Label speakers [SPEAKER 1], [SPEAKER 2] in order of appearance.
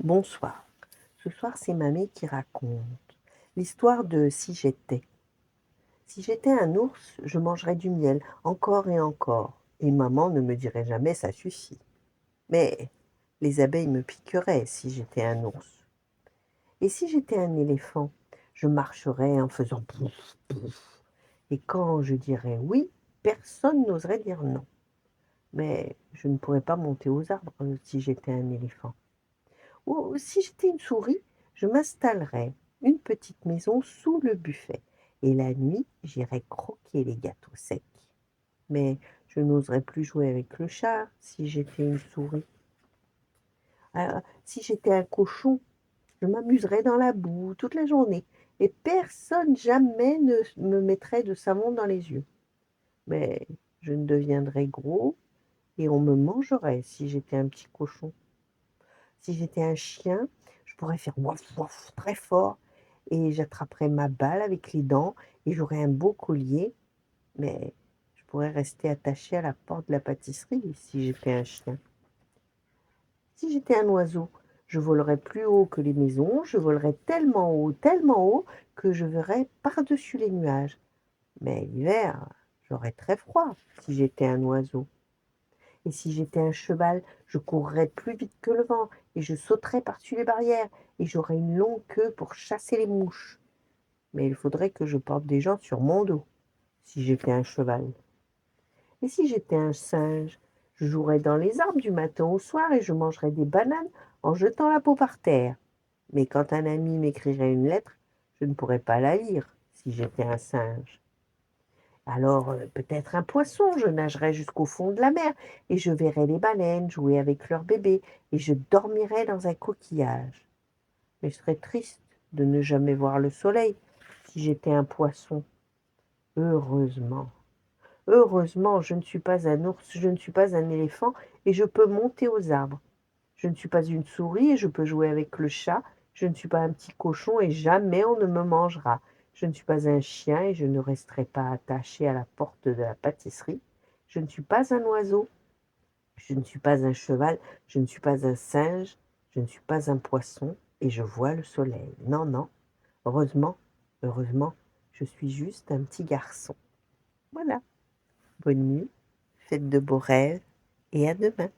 [SPEAKER 1] Bonsoir. Ce soir, c'est mamie qui raconte l'histoire de Si j'étais. Si j'étais un ours, je mangerais du miel encore et encore. Et maman ne me dirait jamais ça suffit. Mais les abeilles me piqueraient si j'étais un ours. Et si j'étais un éléphant, je marcherais en faisant pouf, pouf. Et quand je dirais oui, personne n'oserait dire non. Mais je ne pourrais pas monter aux arbres si j'étais un éléphant. Ou si j'étais une souris, je m'installerais une petite maison sous le buffet et la nuit, j'irais croquer les gâteaux secs. Mais je n'oserais plus jouer avec le chat si j'étais une souris. Si j'étais un cochon, je m'amuserais dans la boue toute la journée et personne jamais ne me mettrait de savon dans les yeux. Mais je ne deviendrais gros et on me mangerait si j'étais un petit cochon. Si j'étais un chien, je pourrais faire «wouf wouf» très fort et j'attraperais ma balle avec les dents et j'aurais un beau collier, mais je pourrais rester attachée à la porte de la pâtisserie si j'étais un chien. Si j'étais un oiseau, je volerais plus haut que les maisons, je volerais tellement haut que je verrais par-dessus les nuages. Mais l'hiver, j'aurais très froid si j'étais un oiseau. Et si j'étais un cheval, je courrais plus vite que le vent et je sauterais par-dessus les barrières et j'aurais une longue queue pour chasser les mouches. Mais il faudrait que je porte des gens sur mon dos, si j'étais un cheval. Et si j'étais un singe, je jouerais dans les arbres du matin au soir et je mangerais des bananes en jetant la peau par terre. Mais quand un ami m'écrirait une lettre, je ne pourrais pas la lire si j'étais un singe. Alors, peut-être un poisson, je nagerais jusqu'au fond de la mer et je verrais les baleines jouer avec leurs bébés et je dormirais dans un coquillage. Mais je serais triste de ne jamais voir le soleil si j'étais un poisson. Heureusement, heureusement, je ne suis pas un ours, je ne suis pas un éléphant et je peux monter aux arbres. Je ne suis pas une souris et je peux jouer avec le chat. Je ne suis pas un petit cochon et jamais on ne me mangera. Je ne suis pas un chien et je ne resterai pas attaché à la porte de la pâtisserie. Je ne suis pas un oiseau. Je ne suis pas un cheval. Je ne suis pas un singe. Je ne suis pas un poisson et je vois le soleil. Non, non. Heureusement, heureusement, je suis juste un petit garçon. Voilà. Bonne nuit, faites de beaux rêves et à demain.